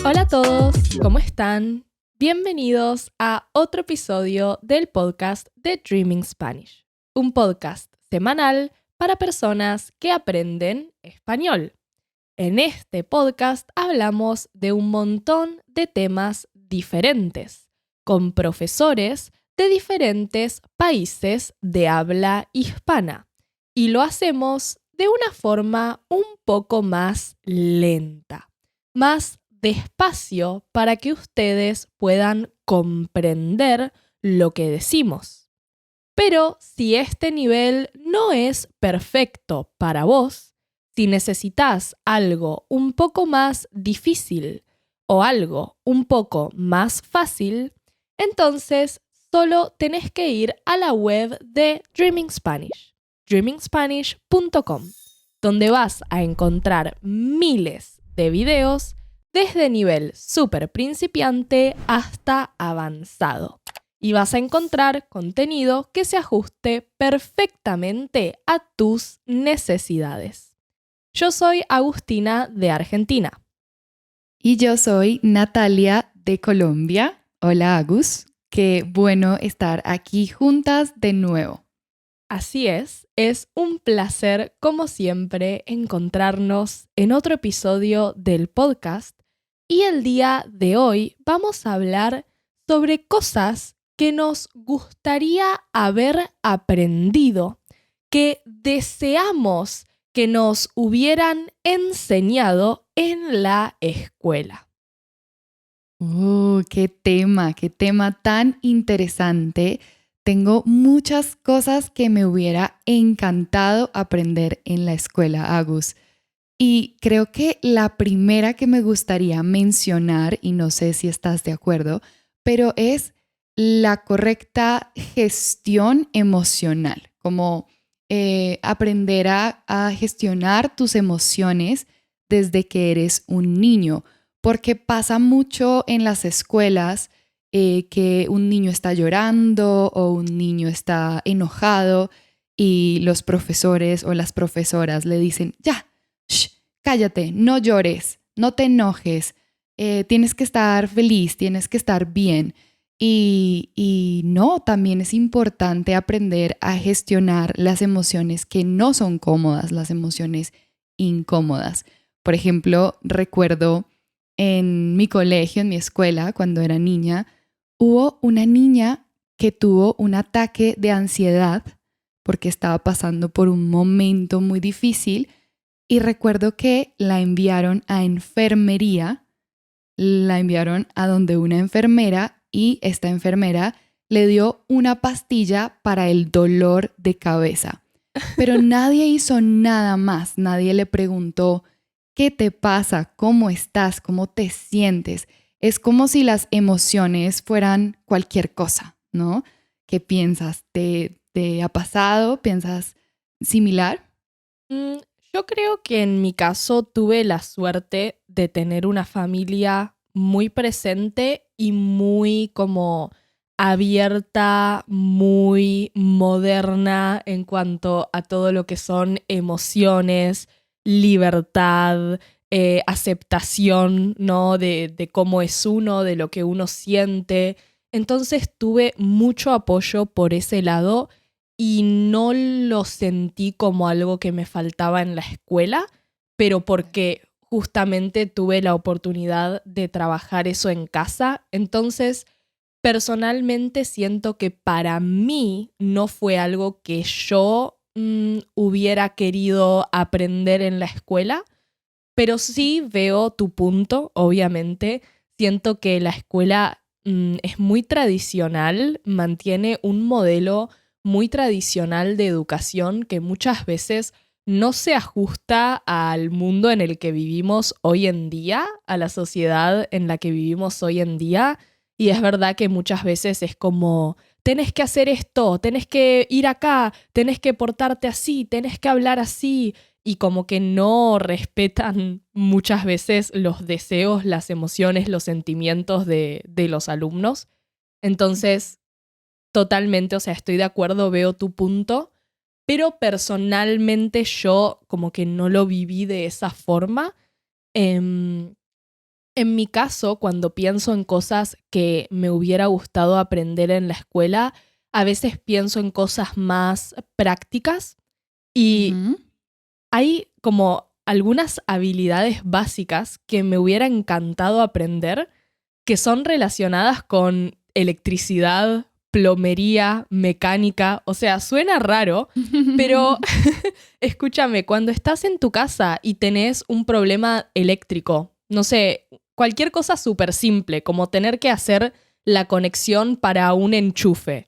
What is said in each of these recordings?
Hola a todos, ¿cómo están? Bienvenidos a otro episodio del podcast de Dreaming Spanish, un podcast semanal para personas que aprenden español. En este podcast hablamos de un montón de temas diferentes, con profesores de diferentes países de habla hispana, y lo hacemos de una forma un poco más lenta, más despacio para que ustedes puedan comprender lo que decimos. Pero si este nivel no es perfecto para vos, si necesitas algo un poco más difícil o algo un poco más fácil, entonces solo tenés que ir a la web de Dreaming Spanish, dreamingspanish.com, donde vas a encontrar miles de videos desde nivel súper principiante hasta avanzado. Y vas a encontrar contenido que se ajuste perfectamente a tus necesidades. Yo soy Agustina de Argentina. Y yo soy Natalia de Colombia. Hola Agus, qué bueno estar aquí juntas de nuevo. Así es un placer como siempre encontrarnos en otro episodio del podcast. Y el día de hoy vamos a hablar sobre cosas que nos gustaría haber aprendido, que deseamos que nos hubieran enseñado en la escuela. Qué tema tan interesante. Tengo muchas cosas que me hubiera encantado aprender en la escuela, Agus. Y creo que la primera que me gustaría mencionar, y no sé si estás de acuerdo, pero es la correcta gestión emocional, como aprender a gestionar tus emociones desde que eres un niño, porque pasa mucho en las escuelas que un niño está llorando o un niño está enojado y los profesores o las profesoras le dicen, ya, shh, cállate, no llores, no te enojes, tienes que estar feliz, tienes que estar bien. Y no, también es importante aprender a gestionar las emociones que no son cómodas, las emociones incómodas. Por ejemplo, recuerdo en mi colegio, en mi escuela, cuando era niña, hubo una niña que tuvo un ataque de ansiedad porque estaba pasando por un momento muy difícil. Y recuerdo que la enviaron a enfermería, la enviaron a donde una enfermera y esta enfermera le dio una pastilla para el dolor de cabeza. Pero nadie hizo nada más, nadie le preguntó, ¿qué te pasa? ¿Cómo estás? ¿Cómo te sientes? Es como si las emociones fueran cualquier cosa, ¿no? ¿Qué piensas? ¿Te ha pasado? ¿Piensas similar? Yo creo que en mi caso tuve la suerte de tener una familia muy presente y muy como abierta, muy moderna en cuanto a todo lo que son emociones, libertad, aceptación, ¿no? De cómo es uno, de lo que uno siente. Entonces tuve mucho apoyo por ese lado y no lo sentí como algo que me faltaba en la escuela, pero porque justamente tuve la oportunidad de trabajar eso en casa. Entonces, personalmente siento que para mí no fue algo que yo hubiera querido aprender en la escuela, pero sí veo tu punto, obviamente. Siento que la escuela es muy tradicional, mantiene un modelo muy tradicional de educación que muchas veces no se ajusta al mundo en el que vivimos hoy en día, a la sociedad en la que vivimos hoy en día. Y es verdad que muchas veces es como, tenés que hacer esto, tenés que ir acá, tenés que portarte así, tenés que hablar así. Y como que no respetan muchas veces los deseos, las emociones, los sentimientos de los alumnos. Entonces, totalmente, o sea, estoy de acuerdo, veo tu punto, pero personalmente yo como que no lo viví de esa forma. Em, en mi caso, cuando pienso en cosas que me hubiera gustado aprender en la escuela, a veces pienso en cosas más prácticas y Ujú. hay como algunas habilidades básicas que me hubiera encantado aprender que son relacionadas con electricidad, plomería, mecánica. O sea, suena raro, pero escúchame, cuando estás en tu casa y tenés un problema eléctrico, no sé, cualquier cosa súper simple, como tener que hacer la conexión para un enchufe.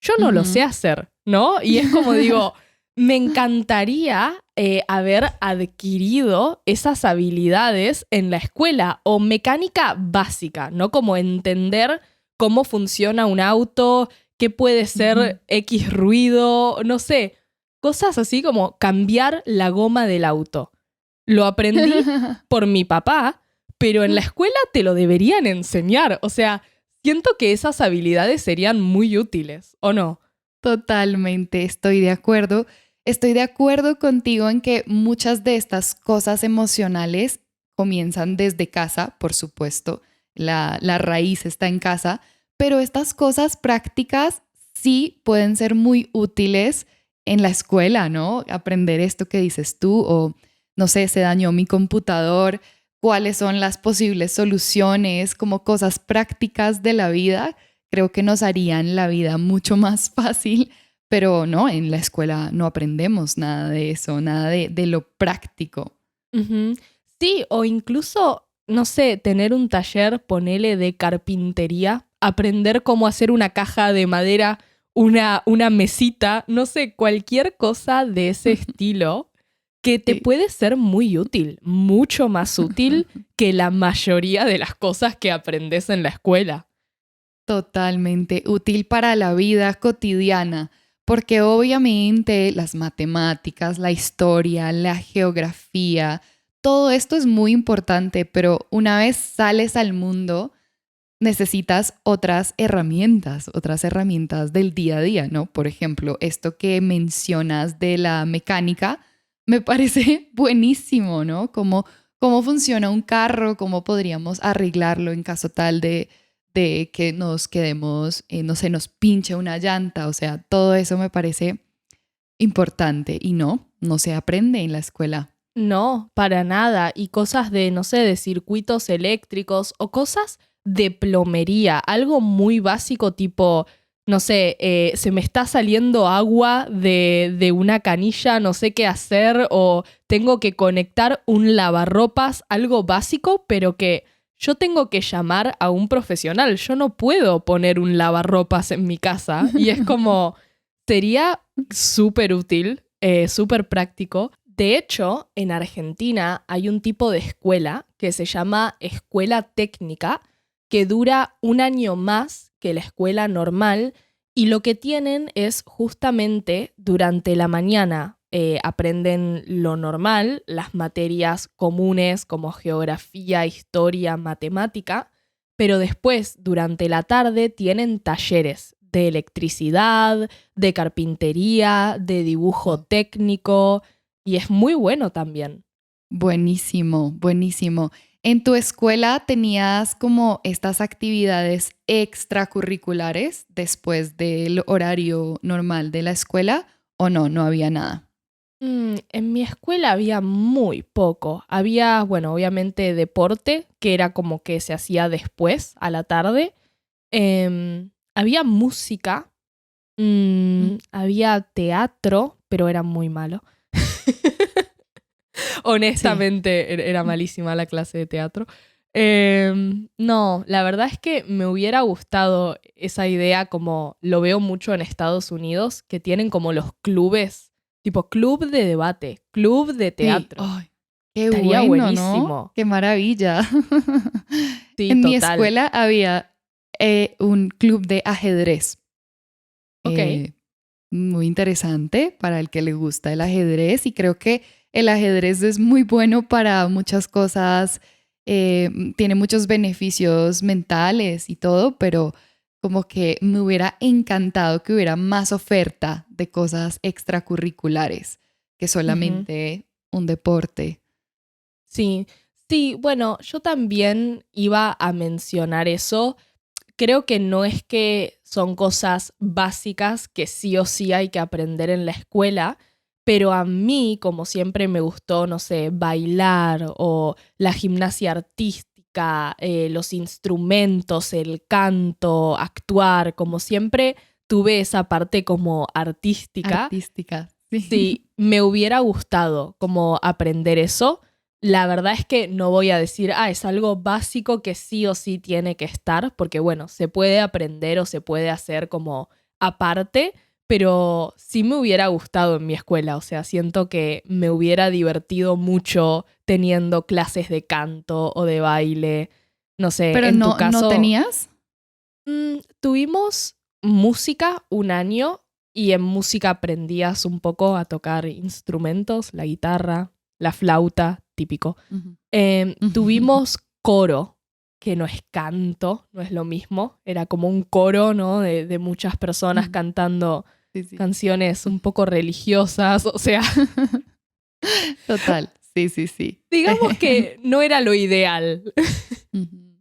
Yo no lo sé Ujú. hacer, ¿no? Y es como digo, me encantaría haber adquirido esas habilidades en la escuela o mecánica básica, ¿no? Como entender cómo funciona un auto, qué puede Ujú. ser X ruido, no sé, cosas así como cambiar la goma del auto. Lo aprendí por mi papá, pero en la escuela te lo deberían enseñar. O sea, siento que esas habilidades serían muy útiles, ¿o no? Totalmente, estoy de acuerdo. Estoy de acuerdo contigo en que muchas de estas cosas emocionales comienzan desde casa, por supuesto. La raíz está en casa, pero estas cosas prácticas sí pueden ser muy útiles en la escuela, ¿no? Aprender esto que dices tú o, no sé, se dañó mi computador, cuáles son las posibles soluciones, como cosas prácticas de la vida creo que nos harían la vida mucho más fácil, pero no, en la escuela no aprendemos nada de eso, nada de lo práctico. Ujú. Sí, o incluso, no sé, tener un taller, ponele, de carpintería, aprender cómo hacer una caja de madera, una mesita, no sé, cualquier cosa de ese estilo que te Sí. puede ser muy útil, mucho más útil que la mayoría de las cosas que aprendes en la escuela. Totalmente útil para la vida cotidiana, porque obviamente las matemáticas, la historia, la geografía, todo esto es muy importante, pero una vez sales al mundo, necesitas otras herramientas del día a día, ¿no? Por ejemplo, esto que mencionas de la mecánica me parece buenísimo, ¿no? Cómo funciona un carro, cómo podríamos arreglarlo en caso tal de que nos quedemos, no se nos pinche una llanta, o sea, todo eso me parece importante y no se aprende en la escuela. No, para nada. Y cosas de, no sé, de circuitos eléctricos o cosas de plomería. Algo muy básico tipo, no sé, se me está saliendo agua de una canilla, no sé qué hacer, o tengo que conectar un lavarropas, algo básico, pero que yo tengo que llamar a un profesional. Yo no puedo poner un lavarropas en mi casa. Y es como, sería súper útil, súper práctico. De hecho, en Argentina hay un tipo de escuela que se llama escuela técnica, que dura un año más que la escuela normal y lo que tienen es justamente durante la mañana aprenden lo normal, las materias comunes como geografía, historia, matemática, pero después, durante la tarde, tienen talleres de electricidad, de carpintería, de dibujo técnico y es muy bueno también. Buenísimo, buenísimo. ¿En tu escuela tenías como estas actividades extracurriculares después del horario normal de la escuela o no? No había nada. En mi escuela había muy poco. Había, bueno, obviamente deporte, que era como que se hacía después, a la tarde. Había música, Mm. había teatro, pero era muy malo. Sí. Honestamente, era malísima la clase de teatro. No, la verdad es que me hubiera gustado esa idea, como lo veo mucho en Estados Unidos, que tienen como los clubes, tipo club de debate, club de Sí. teatro. Ay, qué Estaría bueno, ¿no? buenísimo. Qué maravilla. Sí, En mi total. escuela había un club de ajedrez. Ok. eh, Muy interesante para el que le gusta el ajedrez y creo que el ajedrez es muy bueno para muchas cosas, tiene muchos beneficios mentales y todo, pero como que me hubiera encantado que hubiera más oferta de cosas extracurriculares que Ujú. solamente un deporte. Sí, sí, bueno, yo también iba a mencionar eso. Creo que no es que son cosas básicas que sí o sí hay que aprender en la escuela, pero a mí, como siempre me gustó, no sé, bailar o la gimnasia artística, los instrumentos, el canto, actuar, como siempre tuve esa parte como artística. Artística, sí. Sí, me hubiera gustado como aprender eso. La verdad es que no voy a decir, es algo básico que sí o sí tiene que estar, porque bueno, se puede aprender o se puede hacer como aparte, pero sí me hubiera gustado en mi escuela. O sea, siento que me hubiera divertido mucho teniendo clases de canto o de baile. No sé, Pero en tu no caso, tenías. tuvimos música un año y en música aprendías un poco a tocar instrumentos, la guitarra, la flauta, típico. Ujú. Tuvimos coro, que no es canto, no es lo mismo, era como un coro, ¿no? De muchas personas Ujú. cantando Sí, sí. canciones un poco religiosas, o sea, Total, sí, sí, sí. digamos que no era lo ideal, Ujú.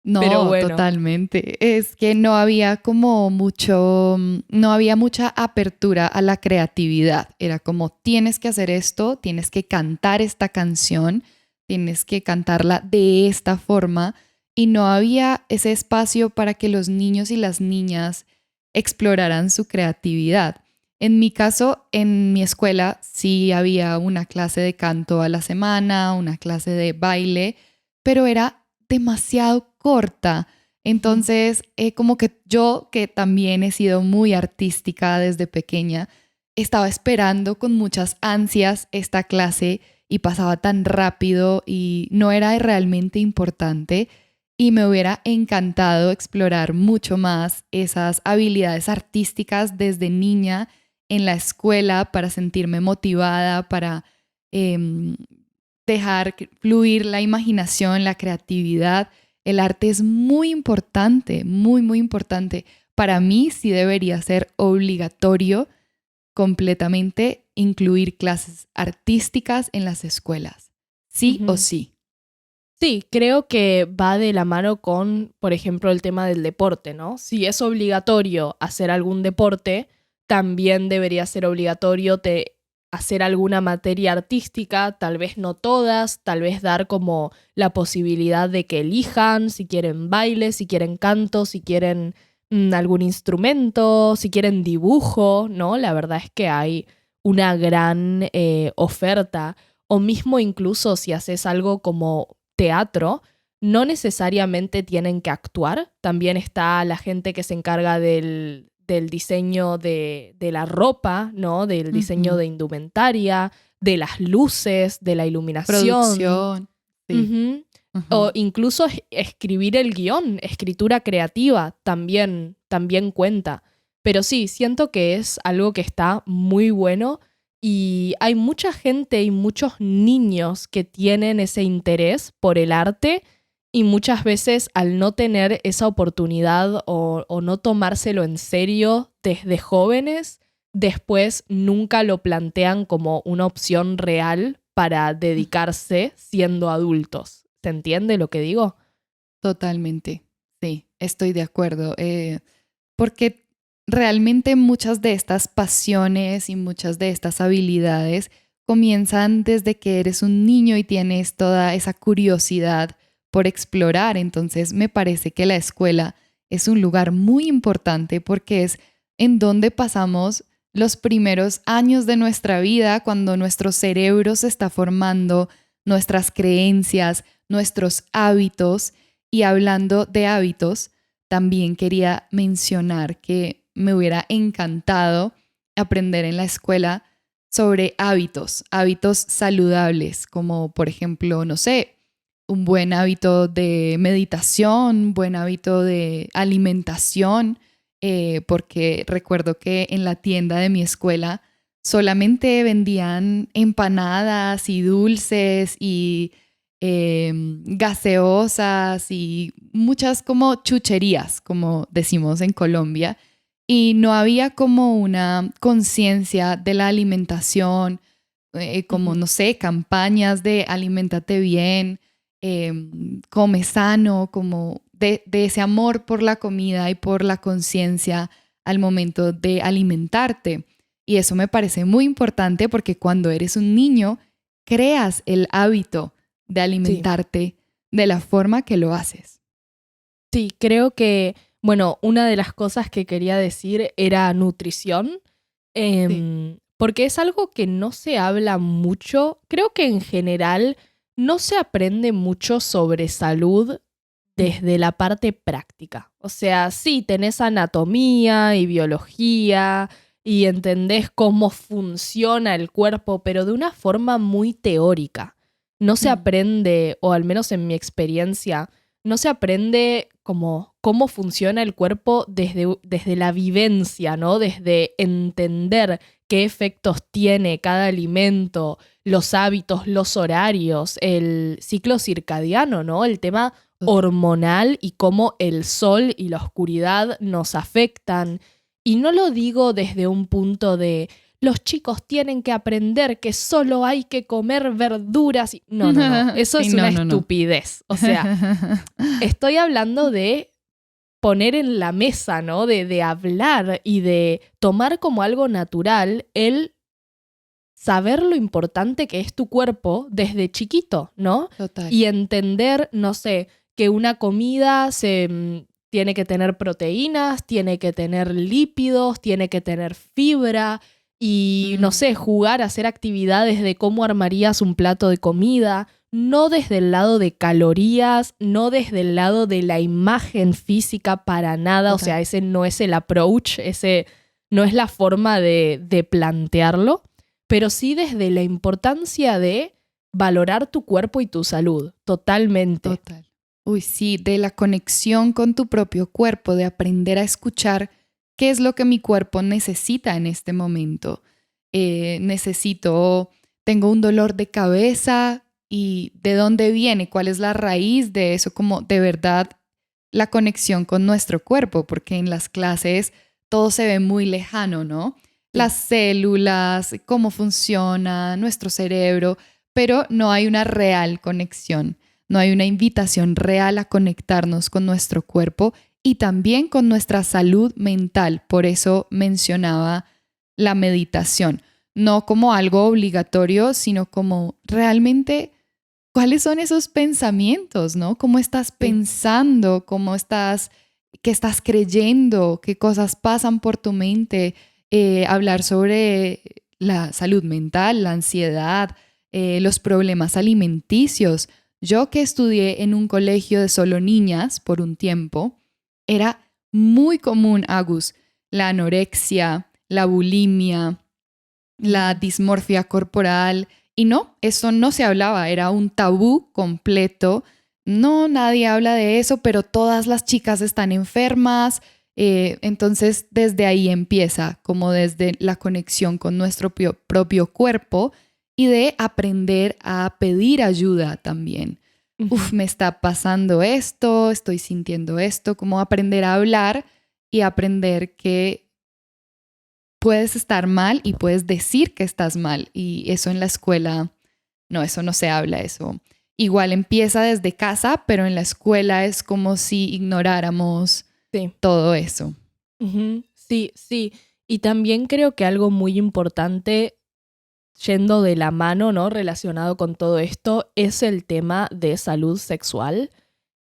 pero No, bueno. totalmente. Es que no había como mucho, no había mucha apertura a la creatividad. Era como, tienes que hacer esto, tienes que cantar esta canción, tienes que cantarla de esta forma. Y no había ese espacio para que los niños y las niñas exploraran su creatividad. En mi caso, en mi escuela sí había una clase de canto a la semana, una clase de baile, pero era demasiado corta. Ujú, Entonces, como que yo, que también he sido muy artística desde pequeña, estaba esperando con muchas ansias esta clase y pasaba tan rápido y no era realmente importante y me hubiera encantado explorar mucho más esas habilidades artísticas desde niña en la escuela para sentirme motivada, para em, dejar fluir la imaginación, la creatividad. El arte es muy importante, muy, muy importante. Para mí sí debería ser obligatorio completamente incluir clases artísticas en las escuelas. Sí o ujú. sí. Sí, creo que va de la mano con, por ejemplo, el tema del deporte, ¿no? Si es obligatorio hacer algún deporte, también debería ser obligatorio hacer alguna materia artística, tal vez no todas, tal vez dar como la posibilidad de que elijan si quieren baile, si quieren canto, si quieren algún instrumento, si quieren dibujo, ¿no? La verdad es que hay una gran oferta. O mismo incluso si haces algo como teatro, no necesariamente tienen que actuar. También está la gente que se encarga del diseño de la ropa, ¿no? Del diseño Ujú. de indumentaria, de las luces, de la iluminación. Producción, sí. Ujú. O Ujú. incluso escribir el guión, escritura creativa, también cuenta. Pero sí, siento que es algo que está muy bueno y hay mucha gente y muchos niños que tienen ese interés por el arte y muchas veces al no tener esa oportunidad o no tomárselo en serio desde jóvenes, después nunca lo plantean como una opción real para dedicarse siendo adultos. ¿Se entiende lo que digo? Totalmente, sí, estoy de acuerdo. Porque realmente muchas de estas pasiones y muchas de estas habilidades comienzan desde que eres un niño y tienes toda esa curiosidad por explorar. Entonces me parece que la escuela es un lugar muy importante porque es en donde pasamos los primeros años de nuestra vida, cuando nuestro cerebro se está formando, nuestras creencias, nuestros hábitos. Y hablando de hábitos, también quería mencionar que me hubiera encantado aprender en la escuela sobre hábitos, hábitos saludables, como por ejemplo, no sé, un buen hábito de meditación, un buen hábito de alimentación, porque recuerdo que en la tienda de mi escuela solamente vendían empanadas y dulces y gaseosas y muchas como chucherías, como decimos en Colombia. Y no había como una conciencia de la alimentación, como, Ujú. no sé, campañas de aliméntate bien, come sano, como de ese amor por la comida y por la conciencia al momento de alimentarte. Y eso me parece muy importante porque cuando eres un niño, creas el hábito de Sí. alimentarte de la forma que lo haces. Sí, creo que, bueno, una de las cosas que quería decir era nutrición, Sí. porque es algo que no se habla mucho. Creo que en general no se aprende mucho sobre salud desde la parte práctica. O sea, sí, tenés anatomía y biología y entendés cómo funciona el cuerpo, pero de una forma muy teórica. No se Mm, aprende, o al menos en mi experiencia, no se aprende como cómo funciona el cuerpo desde la vivencia, ¿no? Desde entender qué efectos tiene cada alimento, los hábitos, los horarios, el ciclo circadiano, ¿no? El tema total. hormonal y cómo el sol y la oscuridad nos afectan. Y no lo digo desde un punto de los chicos tienen que aprender que solo hay que comer verduras. No, no, no. Eso Sí, es una no, no, no. estupidez. O sea, estoy hablando de poner en la mesa, ¿no? De hablar y de tomar como algo natural el saber lo importante que es tu cuerpo desde chiquito, ¿no? Total. Y entender, no sé, que una comida tiene que tener proteínas, tiene que tener lípidos, tiene que tener fibra y, no Mm, sé, jugar, hacer actividades de cómo armarías un plato de comida, no desde el lado de calorías, no desde el lado de la imagen física para nada, o total. sea, ese no es el approach, ese no es la forma de plantearlo, pero sí desde la importancia de valorar tu cuerpo y tu salud, totalmente. Total. Uy, sí, de la conexión con tu propio cuerpo, de aprender a escuchar qué es lo que mi cuerpo necesita en este momento. Tengo un dolor de cabeza y de dónde viene, cuál es la raíz de eso, como de verdad la conexión con nuestro cuerpo, porque en las clases todo se ve muy lejano, ¿no? Sí. Las células, cómo funciona nuestro cerebro, pero no hay una real conexión. No hay una invitación real a conectarnos con nuestro cuerpo y también con nuestra salud mental. Por eso mencionaba la meditación, no como algo obligatorio, sino como realmente cuáles son esos pensamientos, ¿no? ¿Cómo estás Sí. pensando? ¿Qué estás creyendo? ¿Qué cosas pasan por tu mente? Hablar sobre la salud mental, la ansiedad, los problemas alimenticios. Yo que estudié en un colegio de solo niñas por un tiempo, era muy común, Agus, la anorexia, la bulimia, la Ujú. dismorfia corporal. Y no, eso no se hablaba, era un tabú completo. No, nadie habla de eso, pero todas las chicas están enfermas. Entonces, desde ahí empieza, como desde la conexión con nuestro propio cuerpo y de aprender a pedir ayuda también. Uf, Ujú. me está pasando esto, estoy sintiendo esto, como aprender a hablar y aprender que puedes estar mal y puedes decir que estás mal. Y eso en la escuela, no, eso no se habla, eso. Igual empieza desde casa, pero en la escuela es como si ignoráramos Sí. todo eso. Ujú. Sí, sí. Y también creo que algo muy importante, yendo de la mano, ¿no? Relacionado con todo esto, es el tema de salud sexual.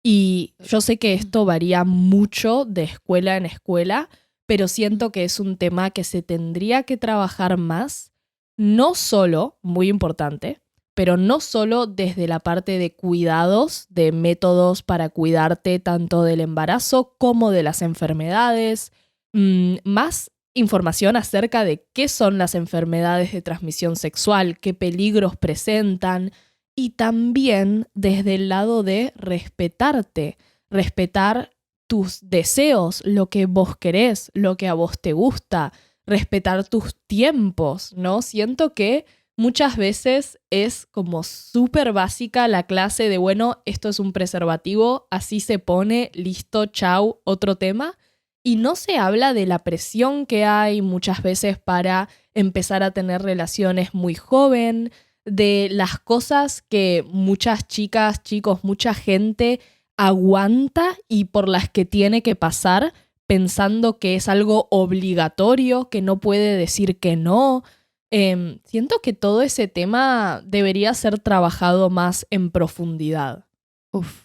Y yo sé que Mm, esto varía mucho de escuela en escuela, pero siento que es un tema que se tendría que trabajar más, no solo, muy importante, pero no solo desde la parte de cuidados, de métodos para cuidarte tanto del embarazo como de las enfermedades, más información acerca de qué son las enfermedades de transmisión sexual, qué peligros presentan, y también desde el lado de respetarte, respetar tus deseos, lo que vos querés, lo que a vos te gusta, respetar tus tiempos, ¿no? Siento que muchas veces es como súper básica la clase de, bueno, esto es un preservativo, así se pone, listo, chau, otro tema. Y no se habla de la presión que hay muchas veces para empezar a tener relaciones muy joven, de las cosas que muchas chicas, chicos, mucha gente aguanta y por las que tiene que pasar pensando que es algo obligatorio, que no puede decir que no. Siento que todo ese tema debería ser trabajado más en profundidad. Uf,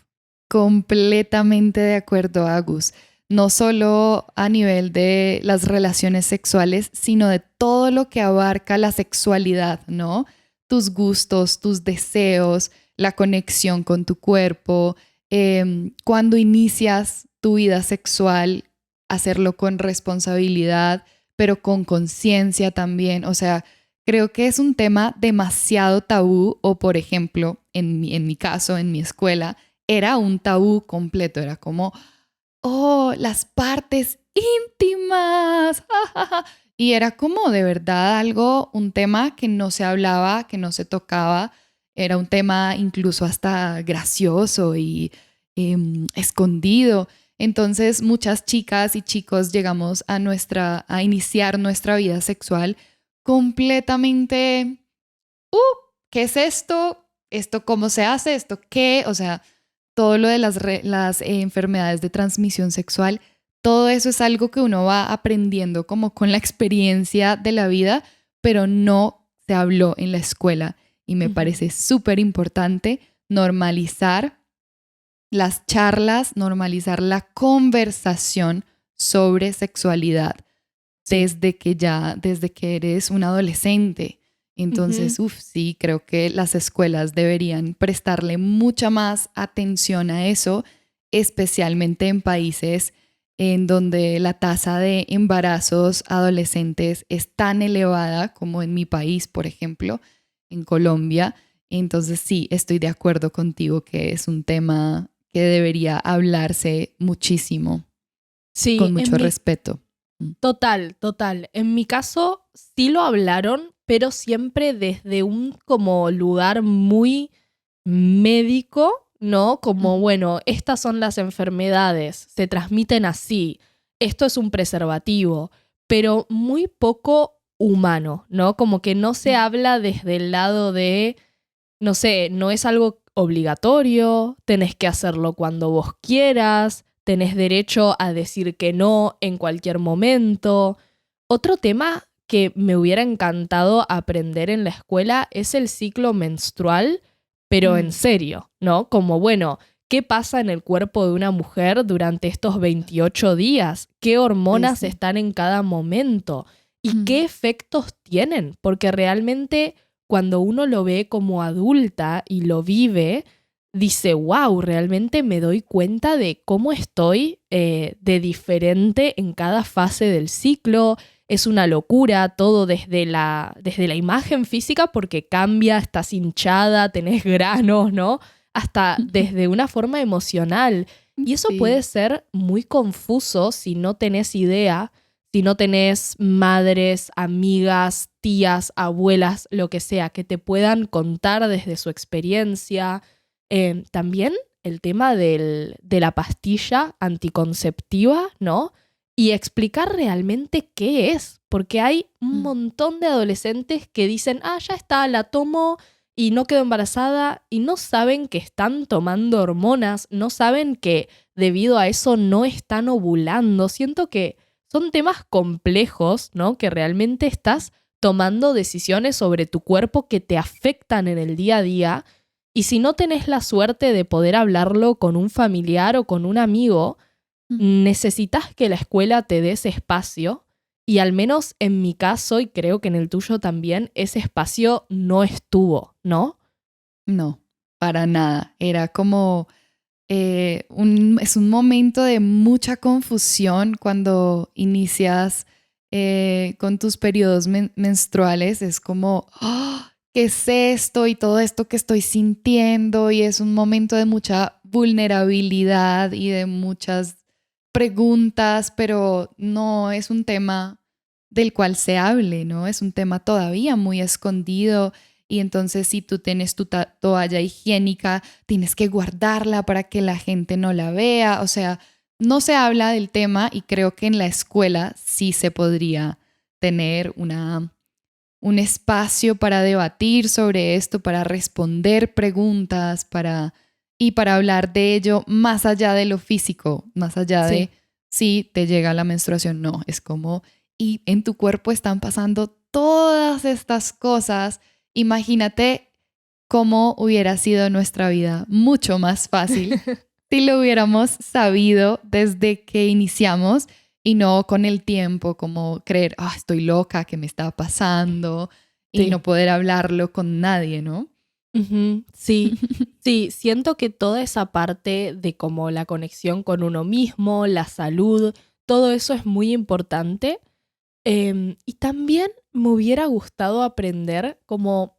completamente de acuerdo, Agus. No solo a nivel de las relaciones sexuales, sino de todo lo que abarca la sexualidad, ¿no? Tus gustos, tus deseos, la conexión con tu cuerpo, cuando inicias tu vida sexual, hacerlo con responsabilidad, pero con conciencia también. O sea, creo que es un tema demasiado tabú o, por ejemplo, en mi caso, en mi escuela, era un tabú completo. Era como, oh, las partes íntimas. Y era como de verdad algo, un tema que no se hablaba, que no se tocaba. Era un tema incluso hasta gracioso y escondido. Entonces muchas chicas y chicos llegamos a iniciar nuestra vida sexual completamente, ¿qué es esto? ¿Esto cómo se hace? ¿Esto qué? O sea, todo lo de las enfermedades de transmisión sexual, todo eso es algo que uno va aprendiendo como con la experiencia de la vida, pero no se habló en la escuela. Y me parece súper importante normalizar las charlas, normalizar la conversación sobre sexualidad Sí. desde que eres un adolescente. Entonces, sí, creo que las escuelas deberían prestarle mucha más atención a eso, especialmente en países en donde la tasa de embarazos adolescentes es tan elevada como en mi país, por ejemplo, en Colombia. Entonces, sí, estoy de acuerdo contigo que es un tema que debería hablarse muchísimo, Sí, con mucho respeto. total, total. En mi caso sí lo hablaron, pero siempre desde un como lugar muy médico, ¿no? Como, Ujú. bueno, estas son las enfermedades, se transmiten así, esto es un preservativo, pero muy poco humano, ¿no? Como que no se habla desde el lado de, no sé, no es algo obligatorio, tenés que hacerlo cuando vos quieras, tenés derecho a decir que no en cualquier momento. Otro tema que me hubiera encantado aprender en la escuela es el ciclo menstrual, pero en Mm. serio, ¿no? Como, bueno, ¿qué pasa en el cuerpo de una mujer durante estos 28 días? ¿Qué Sí, hormonas sí. están en cada momento? ¿Y qué efectos tienen? Porque realmente cuando uno lo ve como adulta y lo vive, dice, wow, realmente me doy cuenta de cómo estoy de diferente en cada fase del ciclo. Es una locura todo desde la imagen física porque cambia, estás hinchada, tenés granos, ¿no? Hasta desde una forma emocional. Y eso puede Sí. ser muy confuso si no tenés idea, si no tenés madres, amigas, tías, abuelas, lo que sea, que te puedan contar desde su experiencia. También el tema de la pastilla anticonceptiva, ¿no? Y explicar realmente qué es, porque hay un Mm. montón de adolescentes que dicen, ah, ya está, la tomo y no quedo embarazada, y no saben que están tomando hormonas, no saben que debido a eso no están ovulando. Siento que son temas complejos, ¿no? Que realmente estás tomando decisiones sobre tu cuerpo que te afectan en el día a día. Y si no tenés la suerte de poder hablarlo con un familiar o con un amigo, Mm. necesitas que la escuela te dé ese espacio. Y al menos en mi caso, y creo que en el tuyo también, ese espacio no estuvo, ¿no? No, para nada. Era como, es un momento de mucha confusión cuando inicias con tus periodos menstruales. Es como, "Ah, ¿qué es esto? Y todo esto que estoy sintiendo". Y es un momento de mucha vulnerabilidad y de muchas preguntas, pero no es un tema del cual se hable, ¿no? Es un tema todavía muy escondido y entonces si tú tienes tu toalla higiénica, tienes que guardarla para que la gente no la vea. O sea, no se habla del tema y creo que en la escuela sí se podría tener un espacio para debatir sobre esto, para responder preguntas, y para hablar de ello más allá de lo físico, más allá Sí. de si te llega la menstruación. No, es como, y en tu cuerpo están pasando todas estas cosas. Imagínate cómo hubiera sido nuestra vida mucho más fácil si lo hubiéramos sabido desde que iniciamos y no con el tiempo, como creer, estoy loca, ¿qué me está pasando? Y Sí. no poder hablarlo con nadie, ¿no? Ujú, sí, sí, siento que toda esa parte de como la conexión con uno mismo, la salud, todo eso es muy importante. Y también me hubiera gustado aprender como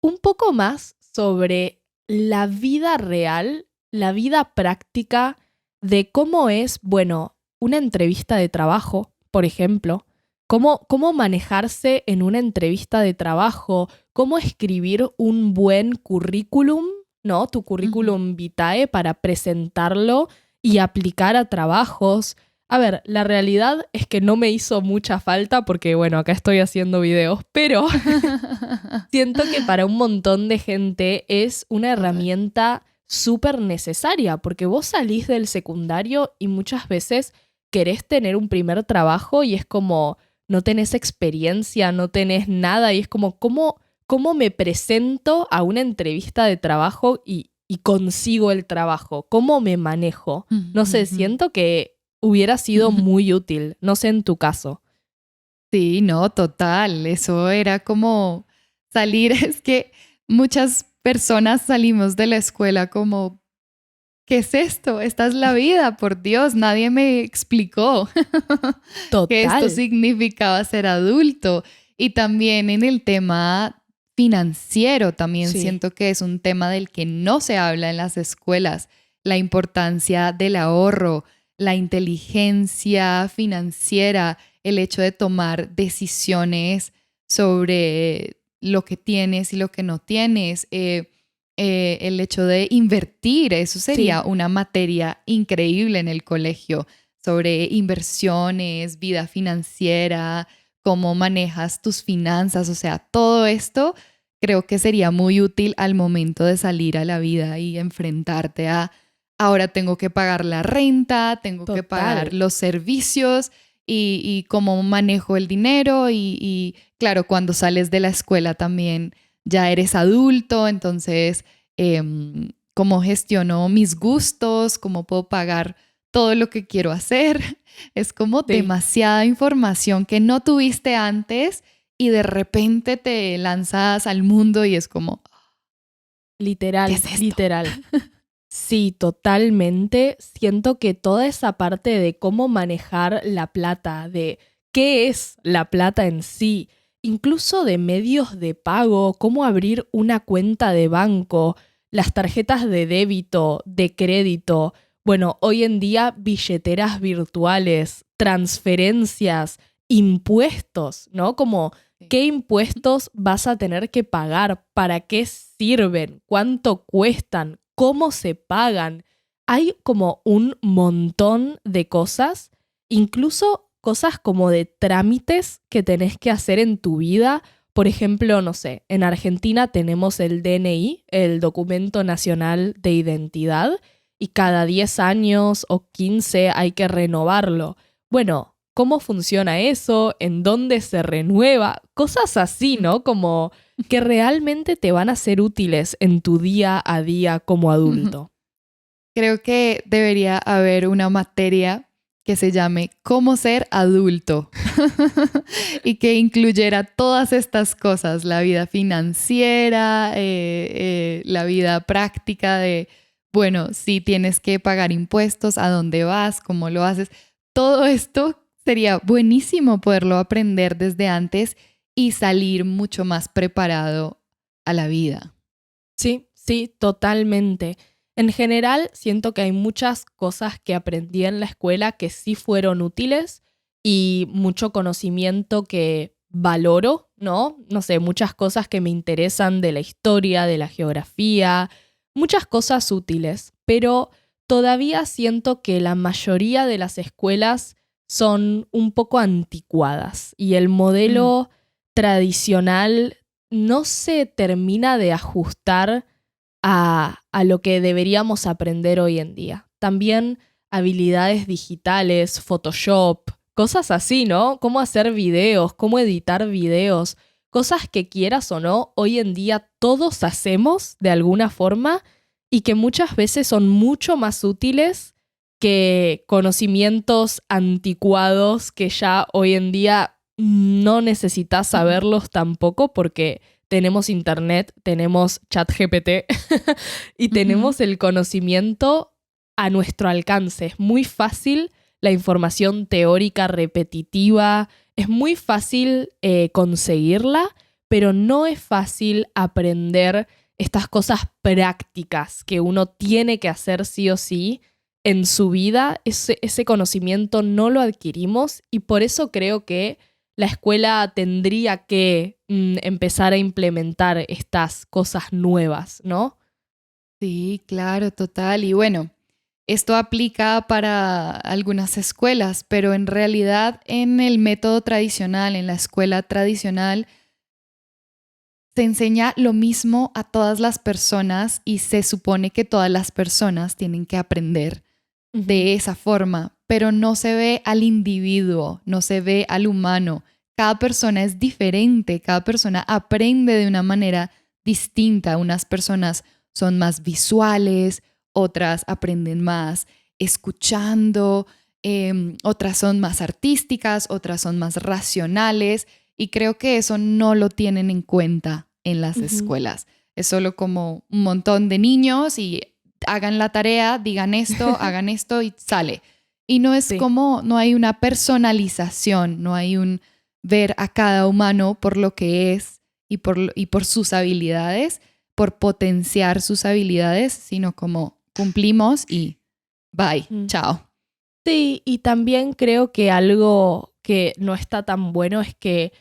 un poco más sobre la vida real, la vida práctica de cómo es, bueno, una entrevista de trabajo, por ejemplo, cómo manejarse en una entrevista de trabajo, cómo escribir un buen currículum, ¿no? Tu Ujú. currículum vitae para presentarlo y aplicar a trabajos. A ver, la realidad es que no me hizo mucha falta porque, bueno, acá estoy haciendo videos, pero siento que para un montón de gente es una Total. herramienta súper necesaria porque vos salís del secundario y muchas veces querés tener un primer trabajo y es como no tenés experiencia, no tenés nada y es como cómo me presento a una entrevista de trabajo y consigo el trabajo, cómo me manejo. No sé, Ujú. siento que hubiera sido muy útil, no sé en tu caso. Sí, no, total. Eso era como salir, es que muchas personas salimos de la escuela como, ¿qué es esto? Esta es la vida, por Dios, nadie me explicó que esto Total. significaba ser adulto. Y también en el tema financiero, también Sí, siento que es un tema del que no se habla en las escuelas, la importancia del ahorro, la inteligencia financiera, el hecho de tomar decisiones sobre lo que tienes y lo que no tienes. El hecho de invertir, eso sí. sería una materia increíble en el colegio sobre inversiones, vida financiera, cómo manejas tus finanzas, o sea, todo esto creo que sería muy útil al momento de salir a la vida y enfrentarte a, ahora tengo que pagar la renta, tengo que pagar Total. los servicios y cómo manejo el dinero y claro, cuando sales de la escuela también ya eres adulto, entonces, ¿cómo gestiono mis gustos? ¿Cómo puedo pagar todo lo que quiero hacer? Es como Sí. demasiada información que no tuviste antes y de repente te lanzas al mundo y es como, ¿qué es Literal, esto? literal. Sí, totalmente. Siento que toda esa parte de cómo manejar la plata, de qué es la plata en sí, incluso de medios de pago, cómo abrir una cuenta de banco, las tarjetas de débito, de crédito, bueno, hoy en día billeteras virtuales, transferencias, impuestos, ¿no? Como Sí. qué impuestos vas a tener que pagar, para qué sirven, cuánto cuestan, cómo se pagan. Hay como un montón de cosas, incluso cosas como de trámites que tenés que hacer en tu vida. Por ejemplo, no sé, en Argentina tenemos el DNI, el Documento Nacional de Identidad, y cada 10 años o 15 hay que renovarlo. Bueno, ¿cómo funciona eso? ¿En dónde se renueva? Cosas así, ¿no? Como que realmente te van a ser útiles en tu día a día como adulto. Creo que debería haber una materia que se llame Cómo ser adulto y que incluyera todas estas cosas, la vida financiera, la vida práctica de, bueno, si tienes que pagar impuestos, a dónde vas, cómo lo haces. Todo esto sería buenísimo poderlo aprender desde antes y salir mucho más preparado a la vida. Sí, sí, totalmente. En general, siento que hay muchas cosas que aprendí en la escuela que sí fueron útiles y mucho conocimiento que valoro, ¿no? No sé, muchas cosas que me interesan de la historia, de la geografía, muchas cosas útiles, pero todavía siento que la mayoría de las escuelas son un poco anticuadas y el Mm, modelo tradicional no se termina de ajustar a lo que deberíamos aprender hoy en día. También habilidades digitales, Photoshop, cosas así, ¿no? Cómo hacer videos, cómo editar videos, cosas que quieras o no, hoy en día todos hacemos de alguna forma y que muchas veces son mucho más útiles que conocimientos anticuados que ya hoy en día no necesitas saberlos tampoco porque tenemos internet, tenemos ChatGPT y ujú. tenemos el conocimiento a nuestro alcance. Es muy fácil la información teórica repetitiva, es muy fácil conseguirla, pero no es fácil aprender estas cosas prácticas que uno tiene que hacer sí o sí en su vida. Ese conocimiento no lo adquirimos y por eso creo que la escuela tendría que empezar a implementar estas cosas nuevas, ¿no? Sí, claro, total. Y bueno, esto aplica para algunas escuelas, pero en realidad en el método tradicional, en la escuela tradicional, se enseña lo mismo a todas las personas y se supone que todas las personas tienen que aprender Ujú. de esa forma, pero no se ve al individuo, no se ve al humano. Cada persona es diferente, cada persona aprende de una manera distinta. Unas personas son más visuales, otras aprenden más escuchando, otras son más artísticas, otras son más racionales y creo que eso no lo tienen en cuenta en las Ujú. escuelas. Es solo como un montón de niños y hagan la tarea, digan esto, hagan esto y sale. Y no es Sí. como, no hay una personalización, no hay un ver a cada humano por lo que es y por sus habilidades, por potenciar sus habilidades, sino como cumplimos y bye, Mm. chao. Sí, y también creo que algo que no está tan bueno es que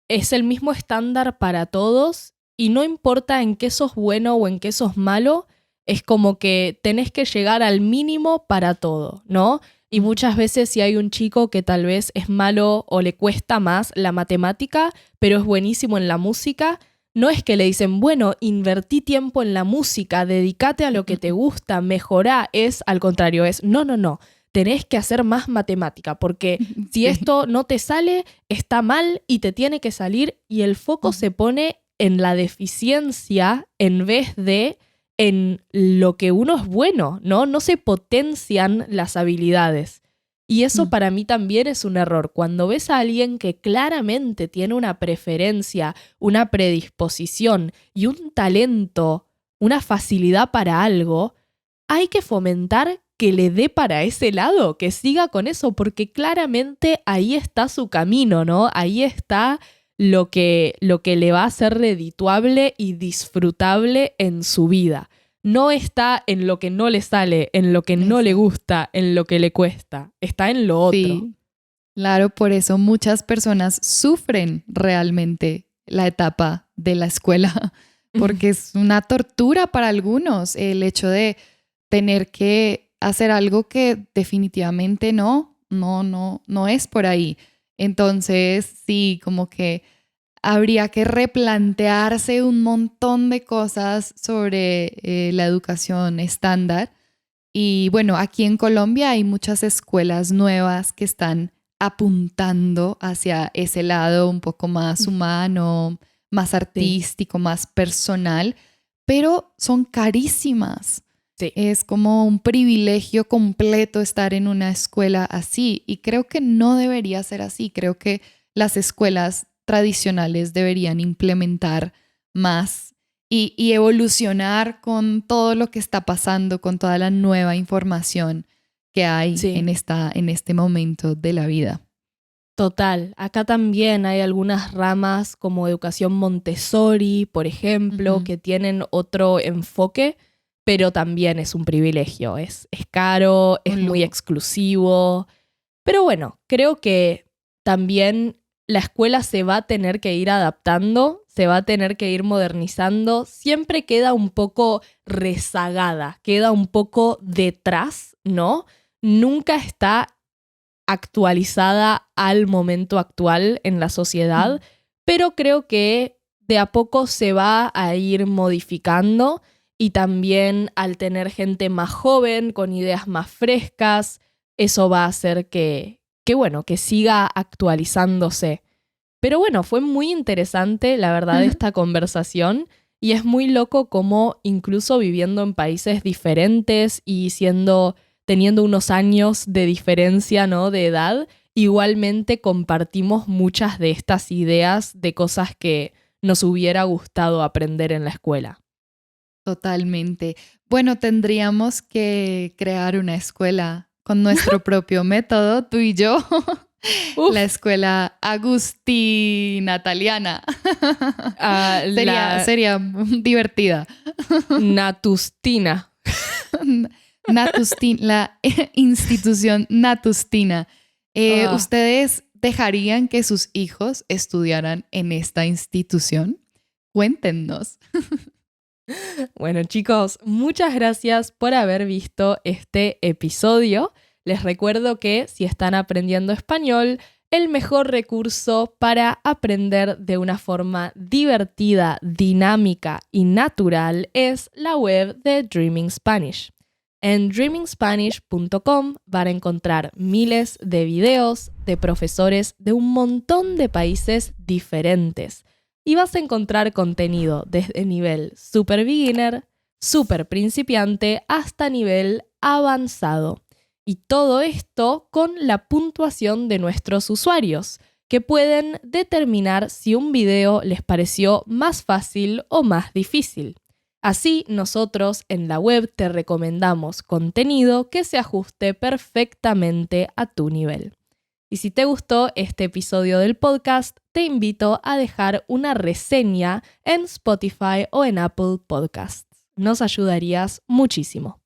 es el mismo estándar para todos y no importa en qué sos bueno o en qué sos malo, es como que tenés que llegar al mínimo para todo, ¿no? Y Ujú. muchas veces si hay un chico que tal vez es malo o le cuesta más la matemática, pero es buenísimo en la música, no es que le dicen, bueno, invertí tiempo en la música, dedícate a lo que te gusta, mejorá, es al contrario, es no, no, no, tenés que hacer más matemática, porque si Sí. esto no te sale, está mal y te tiene que salir y el foco Ujú. se pone en la deficiencia en vez de en lo que uno es bueno, ¿no? No se potencian las habilidades. Y eso Mm. para mí también es un error. Cuando ves a alguien que claramente tiene una preferencia, una predisposición y un talento, una facilidad para algo, hay que fomentar que le dé para ese lado, que siga con eso, porque claramente ahí está su camino, ¿no? Ahí está lo que le va a ser redituable y disfrutable en su vida. No está en lo que no le sale, en lo que no le Exacto. gusta, en lo que le cuesta. Está en lo otro. Sí, claro, por eso muchas personas sufren realmente la etapa de la escuela, porque es una tortura para algunos el hecho de tener que hacer algo que definitivamente no es por ahí. Entonces, sí, como que habría que replantearse un montón de cosas sobre la educación estándar y bueno, aquí en Colombia hay muchas escuelas nuevas que están apuntando hacia ese lado un poco más humano, más Sí, artístico, más personal, pero son carísimas. sí. Es como un privilegio completo estar en una escuela así y creo que no debería ser así. Creo que las escuelas tradicionales deberían implementar más y evolucionar con todo lo que está pasando, con toda la nueva información que hay Sí. en este momento de la vida. Total, acá también hay algunas ramas como educación Montessori, por ejemplo, Ujú. que tienen otro enfoque, pero también es un privilegio, es caro, es Un muy lujo. exclusivo, pero bueno, creo que también la escuela se va a tener que ir adaptando, se va a tener que ir modernizando, siempre queda un poco rezagada, queda un poco detrás, ¿no? Nunca está actualizada al momento actual en la sociedad, pero creo que de a poco se va a ir modificando y también al tener gente más joven, con ideas más frescas, eso va a hacer que siga actualizándose. Pero bueno, fue muy interesante, la verdad, esta conversación y es muy loco cómo incluso viviendo en países diferentes y teniendo unos años de diferencia, ¿no? De edad, igualmente compartimos muchas de estas ideas de cosas que nos hubiera gustado aprender en la escuela. Totalmente. Bueno, tendríamos que crear una escuela con nuestro propio método, tú y yo. Uf. La escuela agustinataliana. Sería divertida. Natustina. La institución Natustina. ¿Ustedes dejarían que sus hijos estudiaran en esta institución? Cuéntenos. Bueno, chicos, muchas gracias por haber visto este episodio. Les recuerdo que si están aprendiendo español, el mejor recurso para aprender de una forma divertida, dinámica y natural es la web de Dreaming Spanish. En dreamingspanish.com van a encontrar miles de videos de profesores de un montón de países diferentes. Y vas a encontrar contenido desde nivel super beginner, super principiante, hasta nivel avanzado. Y todo esto con la puntuación de nuestros usuarios, que pueden determinar si un video les pareció más fácil o más difícil. Así, nosotros en la web te recomendamos contenido que se ajuste perfectamente a tu nivel. Y si te gustó este episodio del podcast, te invito a dejar una reseña en Spotify o en Apple Podcasts. Nos ayudarías muchísimo.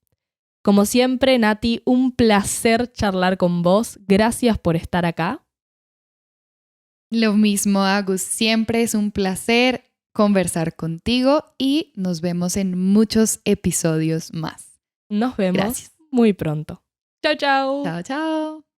Como siempre, Nati, un placer charlar con vos. Gracias por estar acá. Lo mismo, Agus. Siempre es un placer conversar contigo y nos vemos en muchos episodios más. Nos vemos Gracias. muy pronto. Chao, chao. Chao, chao.